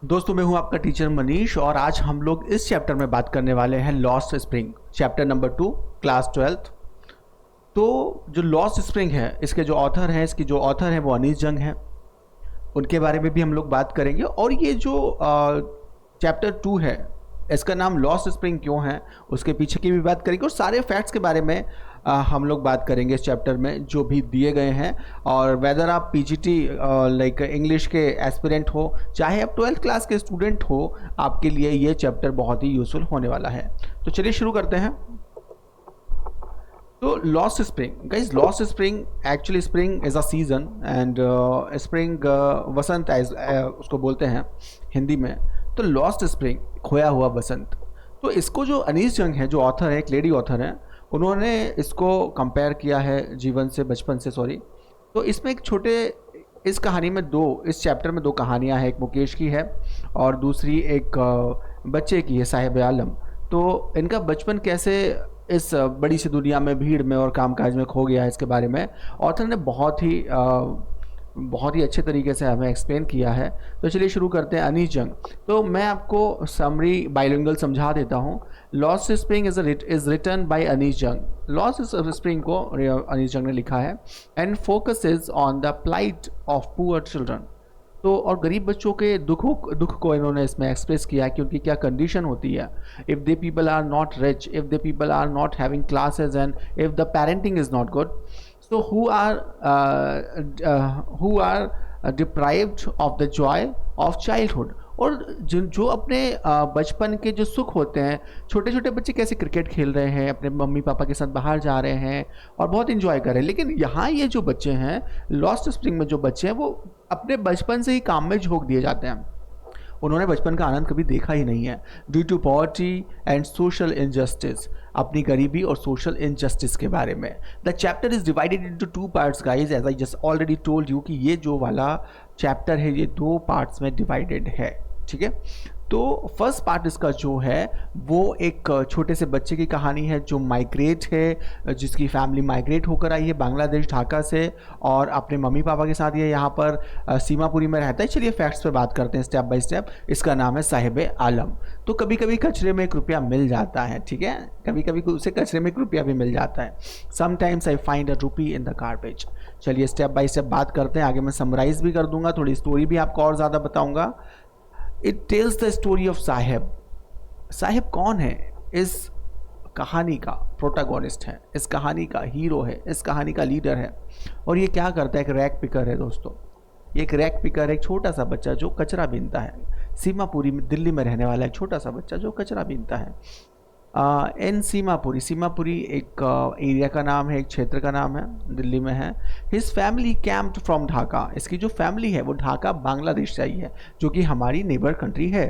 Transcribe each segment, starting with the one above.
दोस्तों, मैं हूं आपका टीचर मनीष और आज हम लोग इस चैप्टर में बात करने वाले हैं lost spring, chapter number 2, class 12th। तो जो लॉस्ट स्प्रिंग है, इसके जो ऑथर हैं, इसकी जो ऑथर हैं वो अनीस जंग हैं। उनके बारे में भी हम लोग बात करेंगे और ये जो चैप्टर 2 है, इसका नाम लॉस्ट स्प्रिंग क्यों है, उसके पीछे की भी बात करेंगे और सारे फैक्ट्स के बारे में हम लोग बात करेंगे इस चैप्टर में जो भी दिए गए हैं। और वेदर आप पीजीटी लाइक इंग्लिश के एस्पिरेंट हो, चाहे आप 12th क्लास के स्टूडेंट हो, आपके लिए ये चैप्टर बहुत ही यूजफुल होने वाला है। तो चलिए शुरू करते हैं। तो lost spring guys, lost spring actually spring is a season and spring वसंत उसको बोलते हैं हिंदी में। तो लॉस्ट स्प्रिंग, खोया हुआ बसंत। तो इसको जो अनीस जंग है, जो ऑथर है, एक लेडी ऑथर है, उन्होंने इसको कंपेयर किया है जीवन से, बचपन से, सॉरी। तो इसमें एक छोटे, इस कहानी में इस चैप्टर में दो कहानियां हैं। एक मुकेश की है और दूसरी एक बच्चे की है, साहिब आलम। तो इनका बचपन कैसे इस बड़ी सी दुनिया में, भीड़ में और कामकाज में खो गया है, इसके बारे में ऑथर ने बहुत ही अच्छे तरीके से हमें एक्सप्लेन किया है। तो चलिए शुरू करते हैं। अनीस जंग, तो मैं आपको समरी बाइलिंगुअल समझा देता हूँ। Lost Spring is written by Anees Jung. Lost Spring को अनीस जंग ने लिखा है and focuses on the plight of poor children. तो और गरीब बच्चों के दुख को इन्होंने इसमें एक्सप्रेस किया है कि उनकी क्या कंडीशन होती है। If they people are not rich, if they people are not having classes and if the parenting is not good, so who are deprived of the joy of childhood। और जो अपने बचपन के जो सुख होते हैं, छोटे छोटे बच्चे कैसे क्रिकेट खेल रहे हैं, अपने मम्मी पापा के साथ बाहर जा रहे हैं और बहुत इंजॉय कर रहे हैं। लेकिन यहाँ ये जो बच्चे हैं, लॉस्ट स्प्रिंग में जो बच्चे हैं, वो अपने बचपन से ही काम में झोंक दिए जाते हैं। उन्होंने बचपन का आनंद कभी देखा ही नहीं है, due to poverty and social injustice, अपनी गरीबी और सोशल इनजस्टिस के बारे में। The chapter is divided into 2 parts guys, as I just already told you कि ये जो वाला चैप्टर है ये 2 पार्ट्स में डिवाइडेड है, ठीक है। तो फर्स्ट पार्ट इसका जो है वो एक छोटे से बच्चे की कहानी है जो माइग्रेट है, जिसकी फैमिली माइग्रेट होकर आई है बांग्लादेश, ढाका से, और अपने मम्मी पापा के साथ ये यहाँ पर सीमापुरी में रहता है। चलिए फैक्ट्स पे बात करते हैं स्टेप बाय स्टेप। इसका नाम है साहिब आलम। तो कभी कभी कचरे में 1 रुपया मिल जाता है, ठीक है, कभी कभी उसे कचरे में 1 रुपया भी मिल जाता है। Sometimes I find a rupee in the garbage. चलिए स्टेप बाय स्टेप बात करते हैं। आगे मैं समराइज भी कर दूंगा, थोड़ी स्टोरी भी आपको और ज़्यादा बताऊंगा। It tells the story of Sahib. Sahib कौन है? इस कहानी का प्रोटागोनिस्ट है, इस कहानी का हीरो है, इस कहानी का लीडर है। और ये क्या करता है? एक रैक पिकर है दोस्तों। ये एक रैक पिकर, एक छोटा सा बच्चा जो कचरा बीनता है। सीमापुरी में, दिल्ली में रहने वाला एक छोटा सा बच्चा जो कचरा बीनता है। इन सीमापुरी, सीमापुरी एक एरिया का नाम है, एक क्षेत्र का नाम है, दिल्ली में है। His family camped from Dhaka. इसकी जो फैमिली है वो ढाका बांग्लादेश से आई है, जो कि हमारी नेबर कंट्री है।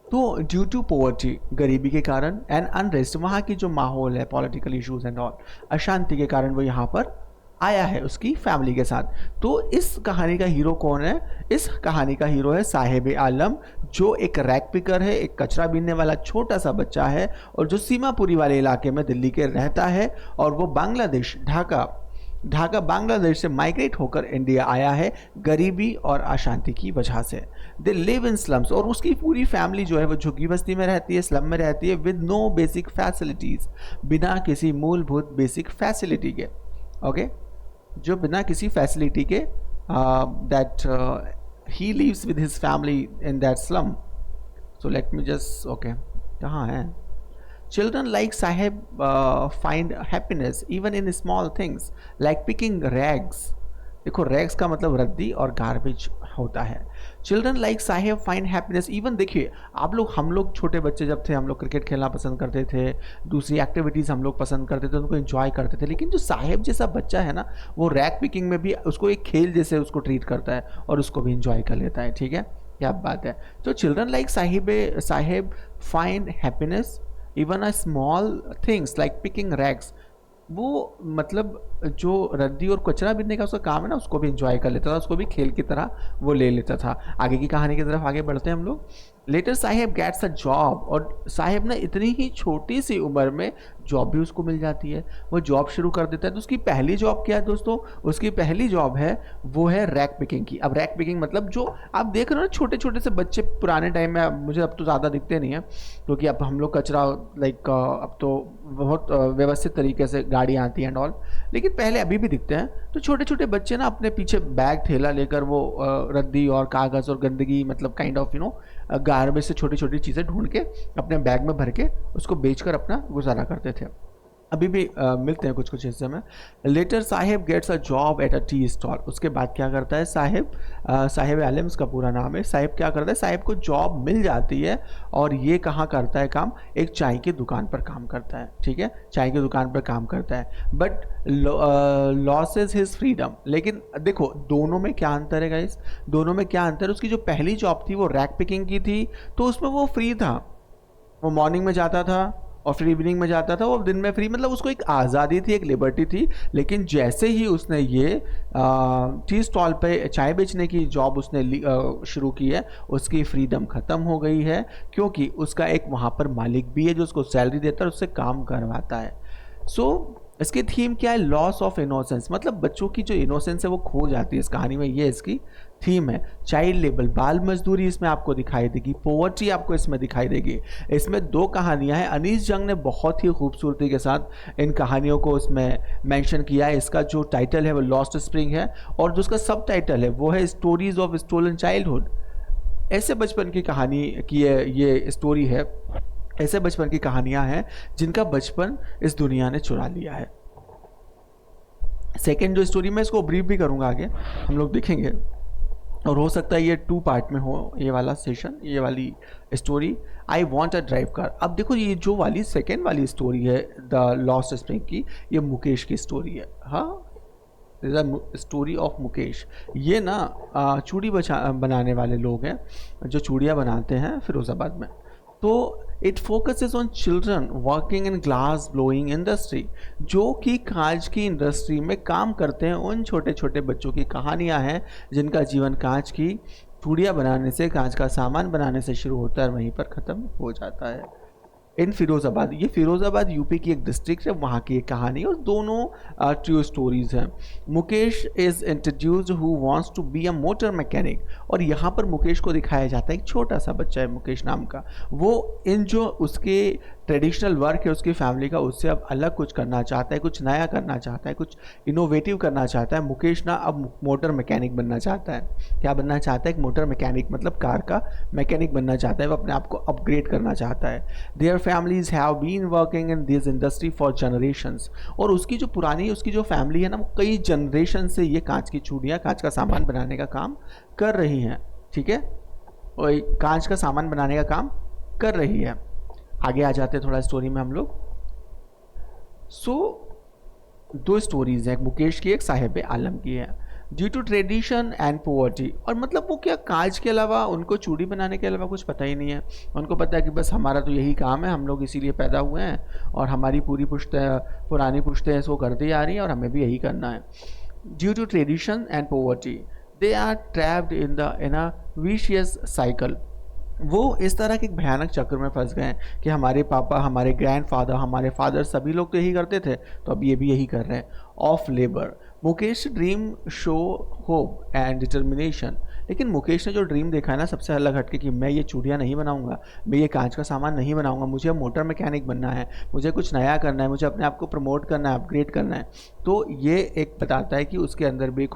तो ड्यू टू पोवर्टी, गरीबी के कारण, एंड अनरेस्ट, वहाँ की जो माहौल है, पॉलिटिकल इश्यूज एंड ऑल, अशांति के कारण वो यहाँ पर आया है उसकी फैमिली के साथ। तो इस कहानी का हीरो कौन है? इस कहानी का हीरो है साहिब आलम, जो एक रैक पिकर है, एक कचरा बीनने वाला छोटा सा बच्चा है, और जो सीमापुरी वाले इलाके में दिल्ली के रहता है। और वो बांग्लादेश, ढाका बांग्लादेश से माइग्रेट होकर इंडिया आया है गरीबी और अशांति की वजह से। दे लिव इन स्लम्स, और उसकी पूरी फैमिली जो है वो झुग्गी बस्ती में रहती है, स्लम में रहती है, विद नो बेसिक फैसिलिटीज़, बिना किसी मूलभूत बेसिक फैसिलिटी के। ओके, जो बिना किसी फैसिलिटी के, that he lives with his family in that slum. So let me just, okay, कहाँ है? Children like Sahib find happiness even in small things like picking rags। देखो, रैग्स का मतलब रद्दी और गार्बेज होता है। Children like Saheb find happiness even, देखिए हम लोग छोटे बच्चे जब थे, हम लोग क्रिकेट खेलना पसंद करते थे, दूसरी एक्टिविटीज़ हम लोग पसंद करते थे, उनको एंजॉय करते थे। लेकिन जो साहेब जैसा बच्चा है ना, वो रैग पिकिंग में भी उसको एक खेल जैसे उसको ट्रीट करता है और उसको भी इंजॉय कर लेता है, ठीक है, क्या बात है। तो children like Saheb find happiness even a small things like picking rags. वो मतलब जो रद्दी और कचरा बीनने का उसका काम है ना, उसको भी इंजॉय कर लेता था, उसको भी खेल की तरह वो ले लेता था। आगे की कहानी की तरफ आगे बढ़ते हैं हम लोग। Later Sahib gets a job, और साहिब ना इतनी ही छोटी सी उम्र में जॉब भी उसको मिल जाती है। वो जॉब शुरू कर देता है। तो उसकी पहली जॉब क्या है दोस्तों? उसकी पहली जॉब है, वो है रैक पिकिंग की। अब रैक पिकिंग मतलब जो आप देख रहे हो ना, छोटे छोटे से बच्चे पुराने टाइम में, मुझे अब तो ज़्यादा दिखते नहीं है क्योंकि अब हम लोग कचरा लाइक अब तो बहुत व्यवस्थित तरीके से गाड़ी आती हैं एंड ऑल, लेकिन पहले अभी भी दिखते हैं। तो छोटे छोटे बच्चे ना अपने पीछे बैग ठेला लेकर वो रद्दी और कागज़ और गंदगी, मतलब काइंड ऑफ गार्बेज से छोटी छोटी चीज़ें ढूंढ के अपने बैग में भर के उसको बेचकर अपना गुजारा करते थे। अभी भी मिलते हैं कुछ कुछ हिस्से में। Later Sahib gets a job at a tea stall. उसके बाद क्या करता है साहिब, साहिब आलम उसका पूरा नाम है। साहिब क्या करता है, साहिब को जॉब मिल जाती है और ये कहाँ करता है काम? एक चाय की दुकान पर काम करता है। ठीक है, चाय की दुकान पर काम करता है, बट लॉसेज हिज फ्रीडम। लेकिन देखो दोनों में क्या अंतर है गाइस, दोनों में क्या अंतर है? उसकी जो पहली जॉब थी वो रैक पिकिंग की थी, तो उसमें वो फ्री था। वो मॉर्निंग में जाता था और फिर इवनिंग में जाता था। वो दिन में फ्री, मतलब उसको एक आज़ादी थी, एक लिबर्टी थी। लेकिन जैसे ही उसने ये टी स्टॉल पे चाय बेचने की जॉब उसने शुरू की है, उसकी फ्रीडम ख़त्म हो गई है, क्योंकि उसका एक वहाँ पर मालिक भी है जो उसको सैलरी देता है और उससे काम करवाता है। सो इसकी थीम क्या है? लॉस ऑफ इनोसेंस, मतलब बच्चों की जो इनोसेंस है वो खो जाती है इस कहानी में, ये इसकी थीम है। चाइल्ड लेबर, बाल मजदूरी इसमें आपको दिखाई देगी, पोवर्टी आपको इसमें दिखाई देगी। इसमें दो कहानियां हैं। अनीस जंग ने बहुत ही खूबसूरती के साथ इन कहानियों को इसमें मेंशन किया है। इसका जो टाइटल है वो लॉस्ट स्प्रिंग है, और जो उसका सब टाइटल है वो है स्टोरीज ऑफ स्टोलन चाइल्डहुड। ऐसे बचपन की कहानी की ये स्टोरी है, ऐसे बचपन की कहानियां हैं जिनका बचपन इस दुनिया ने चुरा लिया है। सेकेंड जो स्टोरी, मैं इसको ब्रीफ भी करूंगा, आगे हम लोग देखेंगे, और हो सकता है ये 2 पार्ट में हो ये वाला सेशन, ये वाली story. I want a drive car. अब देखो ये जो वाली सेकेंड वाली स्टोरी है द लॉस्ट स्प्रिंग की, ये मुकेश की स्टोरी है। हाँ, स्टोरी ऑफ मुकेश। ये ना चूड़ी बनाने वाले लोग हैं जो चूड़ियाँ बनाते हैं फिरोज़ाबाद में। तो it focuses on children working in glass blowing industry, जो कि कांच की इंडस्ट्री में काम करते हैं। उन छोटे छोटे बच्चों की कहानियां हैं जिनका जीवन कांच की चूड़ियाँ बनाने से, कांच का सामान बनाने से शुरू होता है और वहीं पर ख़त्म हो जाता है। इन फिरोज़ाबाद, ये फिरोज़ाबाद यूपी की एक डिस्ट्रिक्ट है, वहाँ की एक कहानी, और दोनों ट्रू स्टोरीज़ हैं। Mukesh is introduced who wants to be a motor mechanic, और यहाँ पर मुकेश को दिखाया जाता है, एक छोटा सा बच्चा है मुकेश नाम का, वो इन जो उसके ट्रेडिशनल वर्क है उसकी फैमिली का, उससे अब अलग कुछ करना चाहता है, कुछ नया करना चाहता है, कुछ इनोवेटिव करना चाहता है। मुकेश ना अब मोटर मैकेनिक बनना चाहता है। क्या बनना चाहता है? एक मोटर मैकेनिक, मतलब कार का मैकेनिक बनना चाहता है। वो अपने आप को अपग्रेड करना चाहता है। Their families have been working in this industry for generations, और उसकी जो पुरानी उसकी जो फैमिली है ना, वो कई जनरेशन से ये कांच की चूड़ियाँ, कांच का सामान बनाने का काम कर रही हैं। ठीक है, और कांच का सामान बनाने का काम कर रही है। आगे आ जाते हैं थोड़ा स्टोरी में हम लोग। सो दो स्टोरीज हैं, एक मुकेश की, एक साहिब आलम की है। Due to tradition and poverty, और मतलब वो क्या, कांच के अलावा उनको चूड़ी बनाने के अलावा कुछ पता ही नहीं है। उनको पता है कि बस हमारा तो यही काम है, हम लोग इसीलिए पैदा हुए हैं और हमारी पूरी पुरानी पुश्तें इसको करती आ रही हैं और हमें भी यही करना है। Due to tradition and poverty they are trapped in a vicious cycle. वो इस तरह के एक भयानक चक्र में फंस गए हैं कि हमारे पापा, हमारे ग्रैंडफादर, हमारे फादर, सभी लोग तो यही करते थे, तो अब ये भी यही कर रहे हैं। Of labour, Mukesh dream show hope and determination. लेकिन मुकेश ने जो ड्रीम देखा है ना, सबसे अलग हटके, कि मैं ये चूड़ियाँ नहीं बनाऊंगा, मैं ये कांच का सामान नहीं बनाऊंगा, मुझे मोटर मैकेनिक बनना है, मुझे कुछ नया करना है, मुझे अपने आप को प्रमोट करना है, अपग्रेड करना है। तो ये एक बताता है कि उसके अंदर भी एक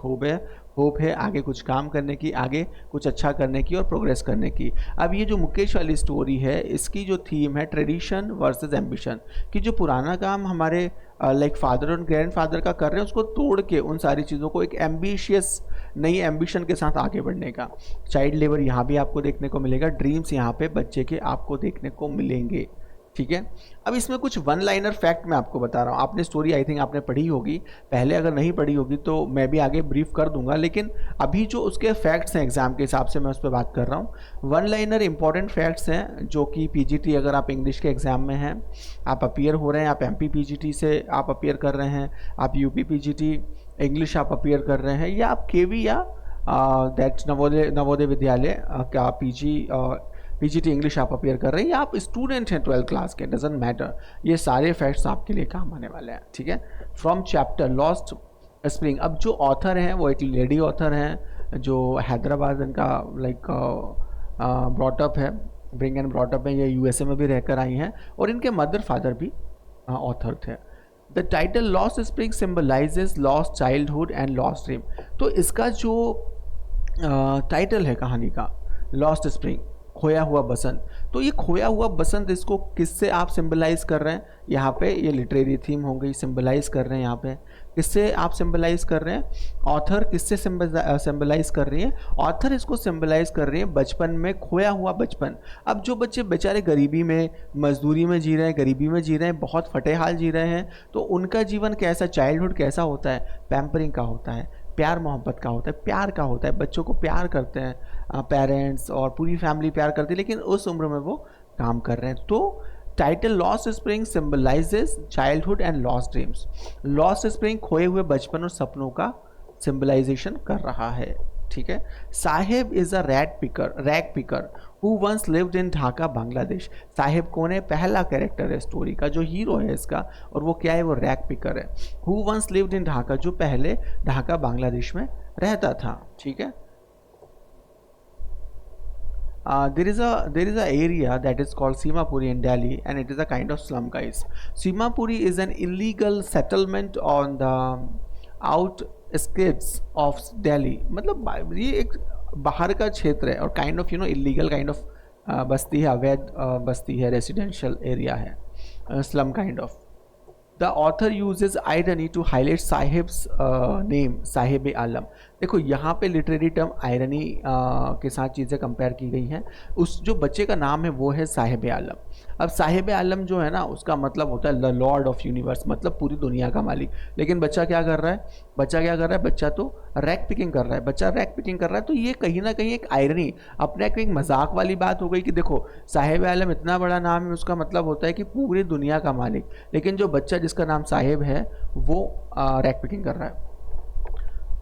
होप है आगे कुछ काम करने की, आगे कुछ अच्छा करने की और प्रोग्रेस करने की। अब ये जो मुकेश वाली स्टोरी है, इसकी जो थीम है ट्रेडिशन वर्सेस एम्बिशन, कि जो पुराना काम हमारे लाइक फादर और ग्रैंडफादर का कर रहे हैं, उसको तोड़ के उन सारी चीज़ों को एक एम्बिशियस नई एम्बिशन के साथ आगे बढ़ने का। चाइल्ड लेबर यहाँ भी आपको देखने को मिलेगा, ड्रीम्स यहाँ पे बच्चे के आपको देखने को मिलेंगे। ठीक है, अब इसमें कुछ वन लाइनर फैक्ट मैं आपको बता रहा हूँ। आपने स्टोरी आई थिंक आपने पढ़ी होगी पहले, अगर नहीं पढ़ी होगी तो मैं भी आगे ब्रीफ कर दूंगा, लेकिन अभी जो उसके फैक्ट्स हैं एग्जाम के हिसाब से मैं उस पर बात कर रहा हूँ। वन लाइनर इंपॉर्टेंट फैक्ट्स हैं जो कि पीजीटी, अगर आप इंग्लिश के एग्जाम में हैं, आप अपीयर हो रहे हैं, आप एमपी पीजीटी से आप अपीयर कर रहे हैं, आप यूपी पीजीटी इंग्लिश आप अपीयर कर रहे हैं, या आप केवी या दैट नवोदय विद्यालय का पीजीटी इंग्लिश आप अपेयर कर रहे हैं या आप स्टूडेंट हैं 12th क्लास के, डजेंट मैटर, ये सारे फैक्ट्स आपके लिए काम आने वाले हैं, ठीक है। फ्रॉम चैप्टर लॉस्ट स्प्रिंग, अब जो ऑथर हैं वो एक लेडी ऑथर हैं जो हैदराबाद इनका लाइक ब्रॉटअप है, ब्रिंग एंड ब्रॉटअप है, ये यूएसए में भी रहकर आई हैं और इनके मदर फादर भी ऑथर थे। The title lost spring symbolises lost childhood and lost dream. तो इसका जो टाइटल है कहानी का, लॉस्ट स्प्रिंग, खोया हुआ बसंत, तो ये खोया हुआ बसंत इसको किससे आप सिंबलाइज कर रहे हैं, यहाँ पे ये लिटरेरी थीम हो गई, सिंबलाइज कर रहे हैं यहाँ पे किससे आप सिंबलाइज कर रहे हैं, ऑथर किससे सिंबलाइज कर रही है, ऑथर इसको सिंबलाइज कर रही है बचपन में खोया हुआ बचपन। अब जो बच्चे बेचारे गरीबी में मजदूरी में जी रहे हैं, गरीबी में जी रहे हैं, बहुत फटे हाल जी रहे हैं, तो उनका जीवन कैसा, चाइल्डहुड कैसा होता है, पैम्परिंग का होता है, प्यार मोहब्बत का होता है, प्यार का होता है, बच्चों को प्यार करते हैं पेरेंट्स और पूरी फैमिली प्यार करती है, लेकिन उस उम्र में वो काम कर रहे हैं। तो title lost spring symbolizes childhood and lost dreams. Lost spring खोए हुए बचपन और सपनों का सिंबलाइजेशन कर रहा है, ठीक है। Saheb is a rag picker who once lived in Dhaka Bangladesh. Saheb कौन है, पहला कैरेक्टर है स्टोरी का, जो हीरो है इसका, और वो क्या है, वो रैग पिकर है। Who once lived in Dhaka, जो पहले ढाका बांग्लादेश में रहता था, ठीक है। There is a area that is called Simapuri in Delhi, and it is a kind of slum, guys. Simapuri is an illegal settlement on the outskirts of Delhi. मतलब ये एक बाहर का क्षेत्र है और kind of illegal kind of बस्ती है, अवैध बस्ती है, रेसिडेंशियल एरिया है, slum kind of. The author uses irony to highlight Sahib's name, Sahib Alam. देखो यहाँ पे लिटरेरी टर्म आयरनी के साथ चीज़ें कंपेयर की गई हैं। उस जो बच्चे का नाम है वो है साहिब आलम। अब साहिब आलम जो है ना, उसका मतलब होता है द लॉर्ड ऑफ यूनिवर्स, मतलब पूरी दुनिया का मालिक। लेकिन बच्चा क्या कर रहा है, बच्चा तो रैक पिकिंग कर रहा है, तो ये कहीं ना कहीं एक आयरनी, अपने एक मजाक वाली बात हो गई कि देखो साहिब आलम इतना बड़ा नाम है, उसका मतलब होता है कि पूरी दुनिया का मालिक, लेकिन जो बच्चा जिसका नाम साहिब है वो रैक पिकिंग कर रहा है।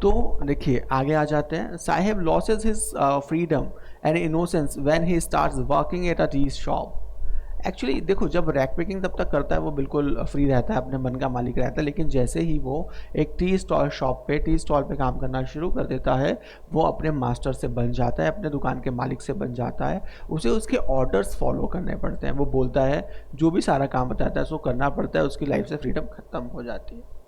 तो देखिए आगे आ जाते हैं। Sahib losses his freedom and innocence when he starts working at a tea shop. Actually देखो, जब रैक पिकिंग तब तक करता है वो बिल्कुल फ्री रहता है, अपने मन का मालिक रहता है, लेकिन जैसे ही वो एक टी स्टॉल पे काम करना शुरू कर देता है, वो अपने मास्टर से बन जाता है, अपने दुकान के मालिक से बन जाता है। उसे उसके ऑर्डर्स फॉलो करने पड़ते हैं, वो बोलता है, जो भी सारा काम बताता है उसको करना पड़ता है, उसकी लाइफ से फ्रीडम खत्म हो जाती है।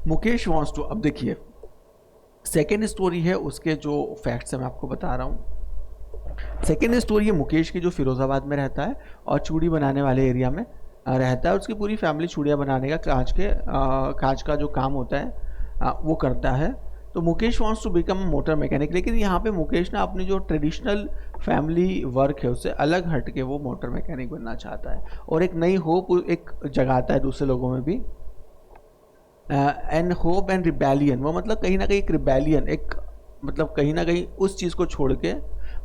मुकेश वॉन्ट्स टू, अब देखिए सेकेंड स्टोरी है, उसके जो फैक्ट्स हैं मैं आपको बता रहा हूँ। सेकेंड स्टोरी है मुकेश की, जो फिरोज़ाबाद में रहता है और चूड़ी बनाने वाले एरिया में रहता है। उसकी पूरी फैमिली चूड़ियाँ बनाने का, कांच का जो काम होता है वो करता है। तो Mukesh wants to become motor mechanic, लेकिन यहाँ पे मुकेश ना अपनी जो ट्रेडिशनल फैमिली वर्क है उससे अलग हट के वो मोटर मैकेनिक बनना चाहता है और एक नई होप एक जगाता है दूसरे लोगों में भी। एंड होप एंड रिबेलियन, वो मतलब कहीं ना कहीं एक रिबेलियन, एक मतलब कहीं ना कहीं उस चीज़ को छोड़ के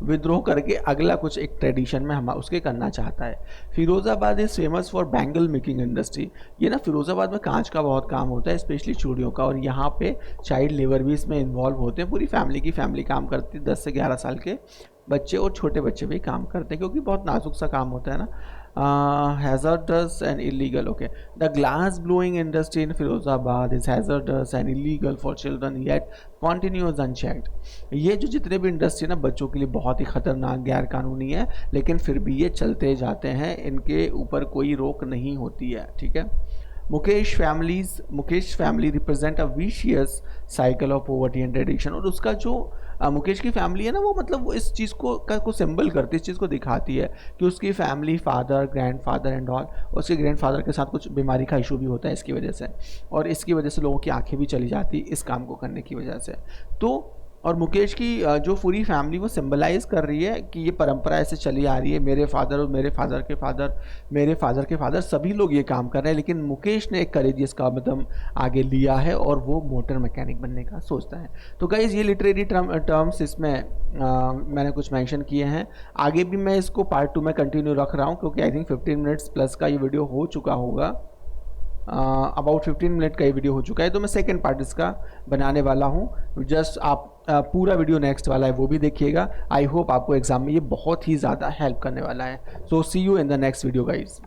विद्रोह करके अगला कुछ एक ट्रेडिशन में हम उसके करना चाहता है। Firozabad is famous for bangle making industry. ये ना फिरोज़ाबाद में कांच का बहुत काम होता है, स्पेशली चूड़ियों का, और यहाँ पे चाइल्ड लेबर भी इसमें इन्वॉल्व होते हैं। पूरी फैमिली काम करती है, 10 से 11 साल के बच्चे और छोटे बच्चे भी काम करते हैं, क्योंकि बहुत नाजुक सा काम होता है ना। hazardous and illegal. Okay, the glass blowing industry in Firozabad is hazardous and illegal for children yet continues unchecked. ये जो जितने भी इंडस्ट्री ना बच्चों के लिए बहुत ही खतरनाक गैर कानूनी है, लेकिन फिर भी ये चलते जाते हैं, इनके ऊपर कोई रोक नहीं होती है, ठीक है। Mukesh family represent a vicious cycle of poverty and tradition. और उसका जो मुकेश की फैमिली है ना, वो मतलब वो इस चीज़ को सिंबल करती है, इस चीज़ को दिखाती है कि उसकी family, father, grandfather and all, उसके ग्रैंडफादर के साथ कुछ बीमारी का इशू भी होता है इसकी वजह से, और इसकी वजह से लोगों की आंखें भी चली जाती इस काम को करने की वजह से। तो और मुकेश की जो पूरी फैमिली वो सिंबलाइज कर रही है कि ये परंपरा ऐसे चली आ रही है, मेरे फादर और मेरे फादर के फादर सभी लोग ये काम कर रहे हैं, लेकिन मुकेश ने एक करेजियस का कदम आगे लिया है और वो मोटर मैकेनिक बनने का सोचता है। तो गाइस ये लिटरेरी टर्म्स इसमें मैंने कुछ मेंशन किए हैं। आगे भी मैं इसको पार्ट 2 में कंटिन्यू रख रहा हूँ, क्योंकि आई थिंक 15 मिनट्स प्लस का ये वीडियो हो चुका होगा, अबाउट 15 मिनट का ये वीडियो हो चुका है। तो मैं सेकेंड पार्ट इसका बनाने वाला हूँ। जस्ट आप पूरा वीडियो नेक्स्ट वाला है वो भी देखिएगा। आई होप आपको एग्जाम में ये बहुत ही ज़्यादा हेल्प करने वाला है। So see you in the next video guys.